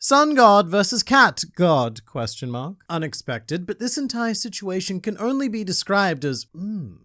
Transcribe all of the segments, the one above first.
Sun God versus Cat God, ? Unexpected, but this entire situation can only be described as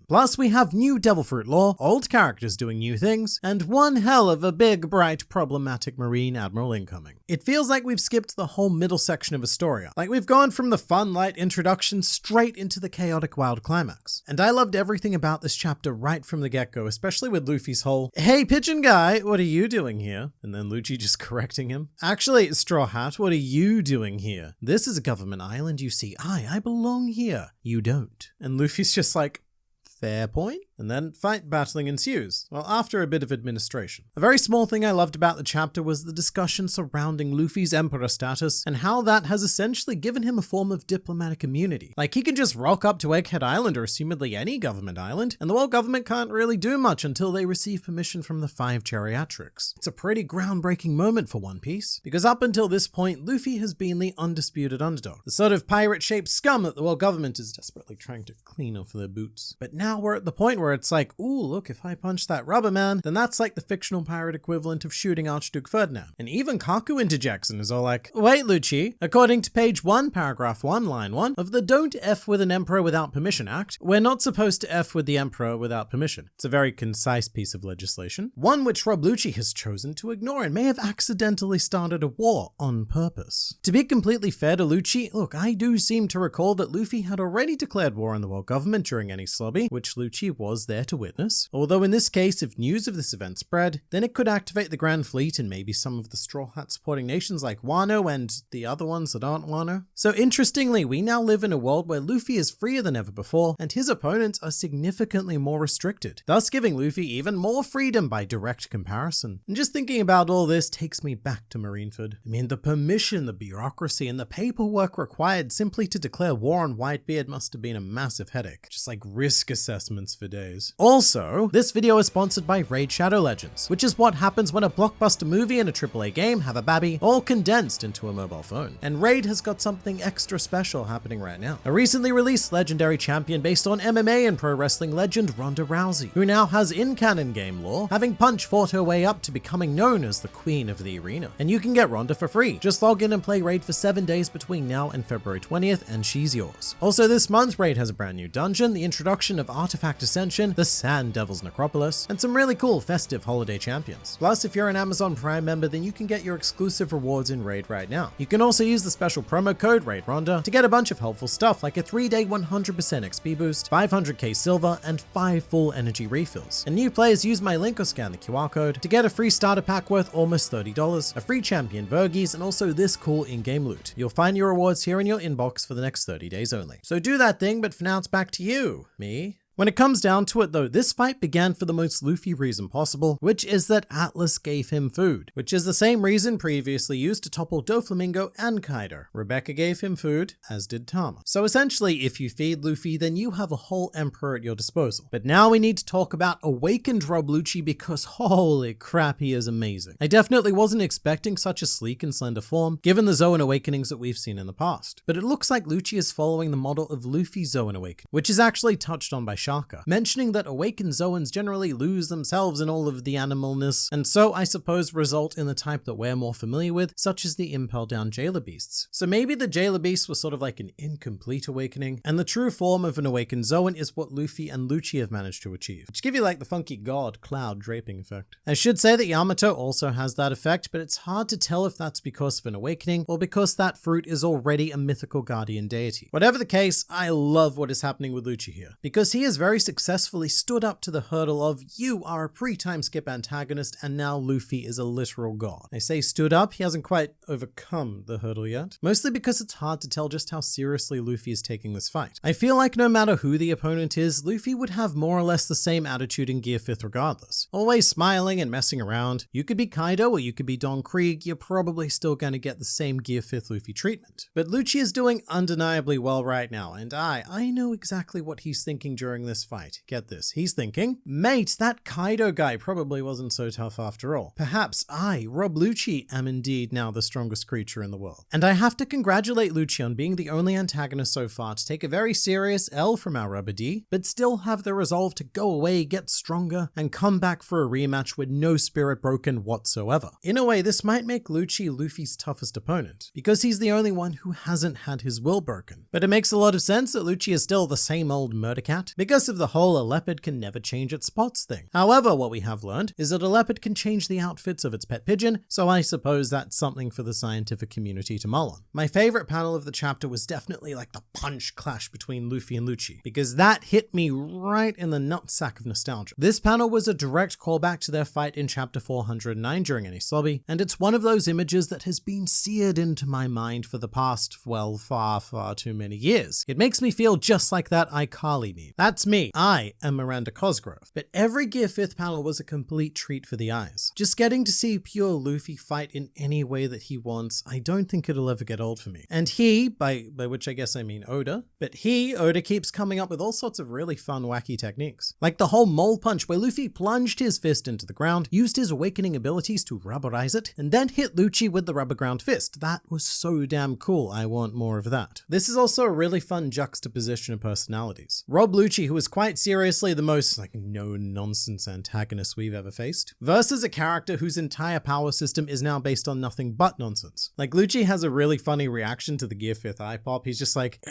Plus we have new Devil Fruit lore, old characters doing new things, and one hell of a big, bright, problematic Marine Admiral incoming. It feels like we've skipped the whole middle section of Astoria. Like we've gone from the fun, light introduction straight into the chaotic, wild climax. And I loved everything about this chapter right from the get-go, especially with Luffy's whole, "Hey, pigeon guy, what are you doing here?" And then Lucci just correcting him. "Actually, Straw Hat, what are you doing here? This is a government island, you see. I belong here. You don't." And Luffy's just like, "Fair point." And then fight battling ensues, well, after a bit of administration. A very small thing I loved about the chapter was the discussion surrounding Luffy's emperor status and how that has essentially given him a form of diplomatic immunity. Like he can just rock up to Egghead Island or assumedly any government island, and the world government can't really do much until they receive permission from the 5 geriatrics. It's a pretty groundbreaking moment for One Piece, because up until this point, Luffy has been the undisputed underdog, the sort of pirate-shaped scum that the world government is desperately trying to clean off their boots. But now we're at the point where it's like, ooh, look, if I punch that rubber man, then that's like the fictional pirate equivalent of shooting Archduke Ferdinand. And even Kaku interjects and is all like, "Wait, Lucci, according to page 1, paragraph 1, line 1 of the Don't F with an Emperor Without Permission Act, we're not supposed to F with the Emperor without permission." It's a very concise piece of legislation, one which Rob Lucci has chosen to ignore and may have accidentally started a war on purpose. To be completely fair to Lucci, look, I do seem to recall that Luffy had already declared war on the world government during any slobby, which Lucci was there to witness. Although in this case, if news of this event spread, then it could activate the Grand Fleet and maybe some of the Straw Hat supporting nations like Wano and the other ones that aren't Wano. So interestingly, we now live in a world where Luffy is freer than ever before, and his opponents are significantly more restricted, thus giving Luffy even more freedom by direct comparison. And just thinking about all this takes me back to Marineford. I mean, the permission, the bureaucracy, and the paperwork required simply to declare war on Whitebeard must have been a massive headache. Just like risk assessments for days. Also, this video is sponsored by Raid Shadow Legends, which is what happens when a blockbuster movie and a AAA game have a babby all condensed into a mobile phone. And Raid has got something extra special happening right now. A recently released legendary champion based on MMA and pro wrestling legend Ronda Rousey, who now has in-canon game lore, having Punch fought her way up to becoming known as the Queen of the Arena. And you can get Ronda for free. Just log in and play Raid for 7 days between now and February 20th, and she's yours. Also this month, Raid has a brand new dungeon, the introduction of Artifact Ascension, the Sand Devil's Necropolis, and some really cool festive holiday champions. Plus, if you're an Amazon Prime member, then you can get your exclusive rewards in Raid right now. You can also use the special promo code RAIDRONDA to get a bunch of helpful stuff like a 3-day 100% XP boost, 500k silver, and 5 full energy refills. And new players use my link or scan the QR code to get a free starter pack worth almost $30, a free champion Vergies, and also this cool in-game loot. You'll find your rewards here in your inbox for the next 30 days only. So do that thing, but for now it's back to you, me. When it comes down to it though, this fight began for the most Luffy reason possible, which is that Atlas gave him food, which is the same reason previously used to topple Doflamingo and Kaido. Rebecca gave him food, as did Tama. So essentially, if you feed Luffy, then you have a whole emperor at your disposal. But now we need to talk about awakened Rob Lucci because holy crap, he is amazing. I definitely wasn't expecting such a sleek and slender form, given the Zoan awakenings that we've seen in the past. But it looks like Lucci is following the model of Luffy's Zoan awakening, which is actually touched on by Shaka, mentioning that awakened Zoans generally lose themselves in all of the animalness, and so I suppose result in the type that we're more familiar with, such as the Impel Down Jailer Beasts. So maybe the Jailer Beast was sort of like an incomplete awakening, and the true form of an awakened Zoan is what Luffy and Lucci have managed to achieve, which give you like the funky god cloud draping effect. I should say that Yamato also has that effect, but it's hard to tell if that's because of an awakening or because that fruit is already a mythical guardian deity. Whatever the case, I love what is happening with Lucci here, because he is very successfully stood up to the hurdle of you are a pre-time skip antagonist and now Luffy is a literal god. I say stood up, he hasn't quite overcome the hurdle yet, mostly because it's hard to tell just how seriously Luffy is taking this fight. I feel like no matter who the opponent is, Luffy would have more or less the same attitude in Gear 5th regardless. Always smiling and messing around. You could be Kaido or you could be Don Krieg, you're probably still going to get the same Gear 5th Luffy treatment. But Lucci is doing undeniably well right now, and I know exactly what he's thinking during during this fight. Get this, he's thinking, mate, that Kaido guy probably wasn't so tough after all. Perhaps I, Rob Lucci, am indeed now the strongest creature in the world. And I have to congratulate Lucci on being the only antagonist so far to take a very serious L from our Rubber D, but still have the resolve to go away, get stronger, and come back for a rematch with no spirit broken whatsoever. In a way, this might make Lucci Luffy's toughest opponent, because he's the only one who hasn't had his will broken. But it makes a lot of sense that Lucci is still the same old murder cat, because of the whole a leopard can never change its spots thing. However, what we have learned is that a leopard can change the outfits of its pet pigeon, so I suppose that's something for the scientific community to mull on. My favorite panel of the chapter was definitely like the punch clash between Luffy and Lucci, because that hit me right in the nutsack of nostalgia. This panel was a direct callback to their fight in chapter 409 during Enies Lobby, and it's one of those images that has been seared into my mind for the past, well, far too many years. It makes me feel just like that iCarly meme. That's me. I am Miranda Cosgrove. But every Gear 5th panel was a complete treat for the eyes. Just getting to see pure Luffy fight in any way that he wants, I don't think it'll ever get old for me. And he, by which I guess I mean Oda, but Oda keeps coming up with all sorts of really fun, wacky techniques. Like the whole mole punch where Luffy plunged his fist into the ground, used his awakening abilities to rubberize it, and then hit Lucci with the rubber ground fist. That was so damn cool. I want more of that. This is also a really fun juxtaposition of personalities. Rob Lucci, who is quite seriously the most no-nonsense antagonist we've ever faced, versus a character whose entire power system is now based on nothing but nonsense. Like, Lucci has a really funny reaction to the Gear 5th eye pop. He's just like,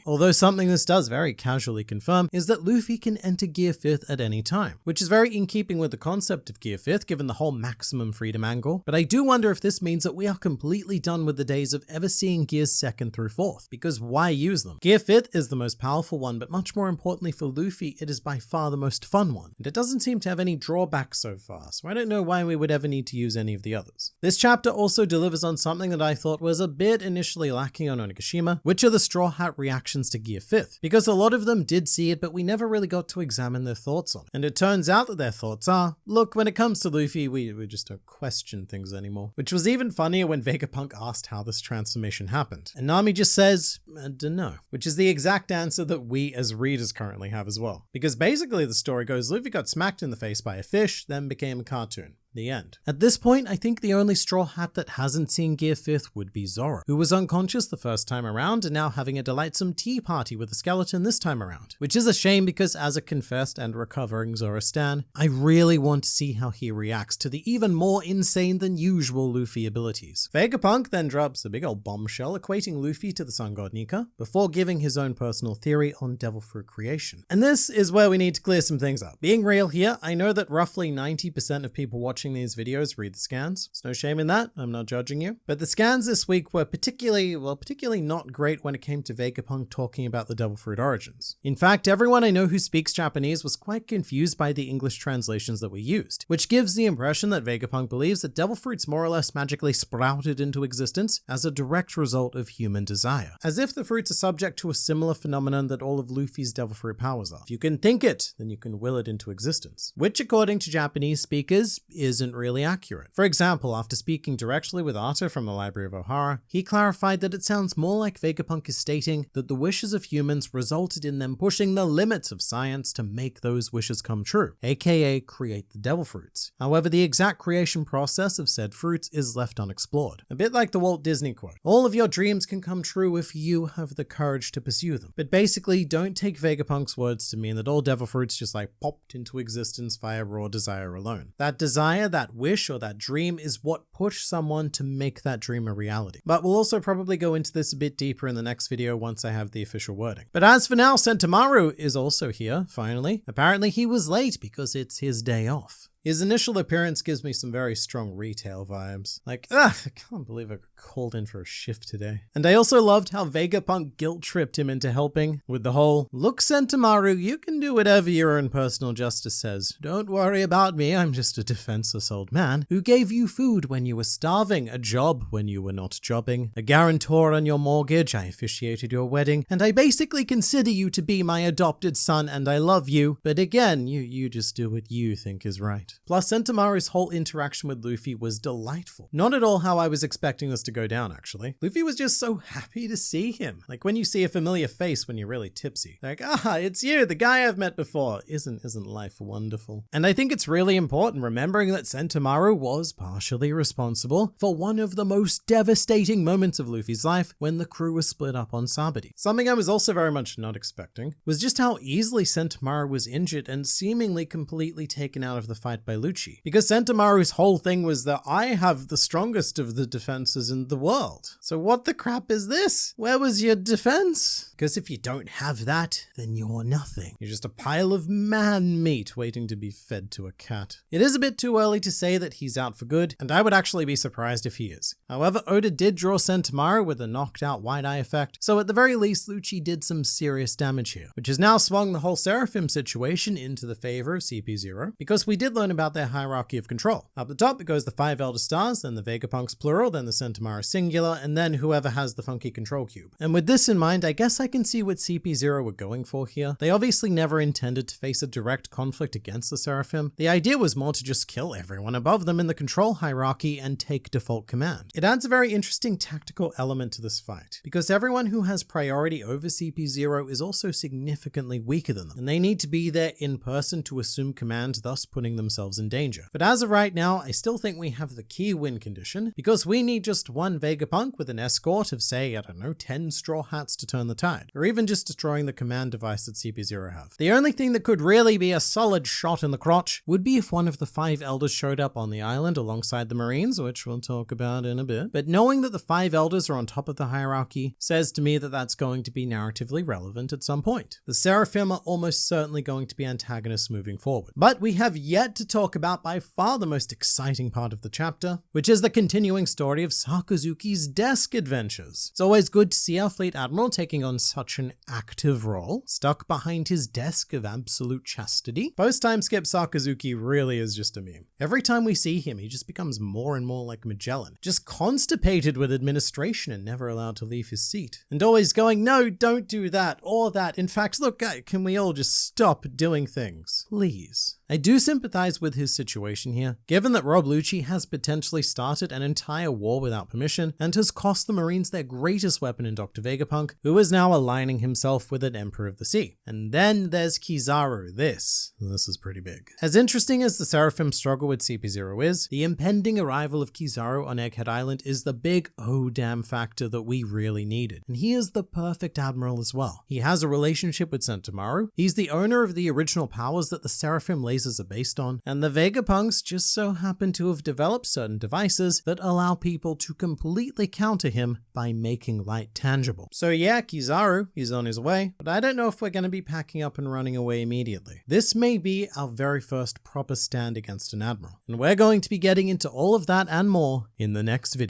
although something this does very casually confirm is that Luffy can enter Gear 5th at any time, which is very in keeping with the concept of Gear 5th given the whole maximum freedom angle, but I do wonder if this means that we are completely done with the days of ever seeing Gears 2nd through 4th, because why use them? Gear 5th is the most powerful one, but much more importantly for Luffy, it is by far the most fun one, and it doesn't seem to have any drawbacks so far, so I don't know why we would ever need to use any of the others. This chapter also delivers on something that I thought was a bit initially lacking on Onigashima, which are the Straw Hat reactions to Gear 5th, because a lot of them did see it, but we never really got to examine their thoughts on it. And it turns out that their thoughts are, look, when it comes to Luffy, we just don't question things anymore. Which was even funnier when Vegapunk asked how this transformation happened. And Nami just says, I dunno, which is the exact answer that we as readers currently have as well. Because basically the story goes, Luffy got smacked in the face by a fish, then became a cartoon. The end. At this point, I think the only Straw Hat that hasn't seen Gear 5th would be Zoro, who was unconscious the first time around and now having a delightsome tea party with a skeleton this time around. Which is a shame because as a confessed and recovering Zoro stan, I really want to see how he reacts to the even more insane than usual Luffy abilities. Vegapunk then drops a big old bombshell equating Luffy to the sun god Nika, before giving his own personal theory on devil fruit creation. And this is where we need to clear some things up. Being real here, I know that roughly 90% of people watching these videos read the scans. There's no shame in that. I'm not judging you. But the scans this week were particularly not great when it came to Vegapunk talking about the devil fruit origins. In fact, everyone I know who speaks Japanese was quite confused by the English translations that we used, which gives the impression that Vegapunk believes that devil fruits more or less magically sprouted into existence as a direct result of human desire. As if the fruits are subject to a similar phenomenon that all of Luffy's devil fruit powers are. If you can think it, then you can will it into existence. Which, according to Japanese speakers, isn't really accurate. For example, after speaking directly with Arta from the Library of Ohara, he clarified that it sounds more like Vegapunk is stating that the wishes of humans resulted in them pushing the limits of science to make those wishes come true, aka create the devil fruits. However, the exact creation process of said fruits is left unexplored. A bit like the Walt Disney quote, all of your dreams can come true if you have the courage to pursue them. But basically, don't take Vegapunk's words to mean that all devil fruits just popped into existence via raw desire alone. That desire, that wish, or that dream is what pushed someone to make that dream a reality. But we'll also probably go into this a bit deeper in the next video once I have the official wording. But as for now, Sentomaru is also here, finally. Apparently he was late because it's his day off. His initial appearance gives me some very strong retail vibes. I can't believe I got called in for a shift today. And I also loved how Vegapunk guilt-tripped him into helping with the whole, look Sentomaru, you can do whatever your own personal justice says. Don't worry about me, I'm just a defenseless old man who gave you food when you were starving, a job when you were not jobbing, a guarantor on your mortgage, I officiated your wedding, and I basically consider you to be my adopted son and I love you, but again, you just do what you think is right. Plus, Sentomaru's whole interaction with Luffy was delightful. Not at all how I was expecting this to go down, actually. Luffy was just so happy to see him. Like when you see a familiar face when you're really tipsy. Like, it's you, the guy I've met before. Isn't life wonderful? And I think it's really important remembering that Sentomaru was partially responsible for one of the most devastating moments of Luffy's life when the crew was split up on Sabaody. Something I was also very much not expecting was just how easily Sentomaru was injured and seemingly completely taken out of the fight by Lucci. Because Sentomaru's whole thing was that I have the strongest of the defenses in the world. So what the crap is this? Where was your defense? Because if you don't have that, then you're nothing. You're just a pile of man meat waiting to be fed to a cat. It is a bit too early to say that he's out for good, and I would actually be surprised if he is. However, Oda did draw Sentomaru with a knocked out wide eye effect, so at the very least Lucci did some serious damage here, which has now swung the whole Seraphim situation into the favor of CP0, because we did learn about their hierarchy of control. Up the top it goes the 5 Elder Stars, then the Vegapunks plural, then the Sentomaru singular, and then whoever has the funky control cube. And with this in mind, I guess I can see what CP0 were going for here. They obviously never intended to face a direct conflict against the Seraphim. The idea was more to just kill everyone above them in the control hierarchy and take default command. It adds a very interesting tactical element to this fight, because everyone who has priority over CP0 is also significantly weaker than them, and they need to be there in person to assume command, thus putting themselves in danger. But as of right now, I still think we have the key win condition, because we need just one Vegapunk with an escort of, say, 10 Straw Hats to turn the tide, or even just destroying the command device that CP0 have. The only thing that could really be a solid shot in the crotch would be if one of the 5 elders showed up on the island alongside the Marines, which we'll talk about in a bit. But knowing that the 5 elders are on top of the hierarchy says to me that that's going to be narratively relevant at some point. The Seraphim are almost certainly going to be antagonists moving forward. But we have yet to talk about by far the most exciting part of the chapter, which is the continuing story of Sakazuki's desk adventures. It's always good to see our fleet admiral taking on such an active role, stuck behind his desk of absolute chastity. Post-time skip Sakazuki really is just a meme. Every time we see him, he just becomes more and more like Magellan, just constipated with administration and never allowed to leave his seat. And always going, no, don't do that or that. In fact, look, can we all just stop doing things? Please. I do sympathize with his situation here, given that Rob Lucci has potentially started an entire war without permission and has cost the Marines their greatest weapon in Dr. Vegapunk, who is now aligning himself with an Emperor of the Sea. And then there's Kizaru. This is pretty big. As interesting as the Seraphim struggle with CP0 is, the impending arrival of Kizaru on Egghead Island is the big oh damn factor that we really needed. And he is the perfect admiral as well. He has a relationship with Sentomaru, he's the owner of the original powers that the Seraphim lasers are based on, and the Vegapunks just so happen to have developed certain devices that allow people to completely counter him by making light tangible. So yeah, Kizaru, he's on his way, but I don't know if we're going to be packing up and running away immediately. This may be our very first proper stand against an admiral, and we're going to be getting into all of that and more in the next video.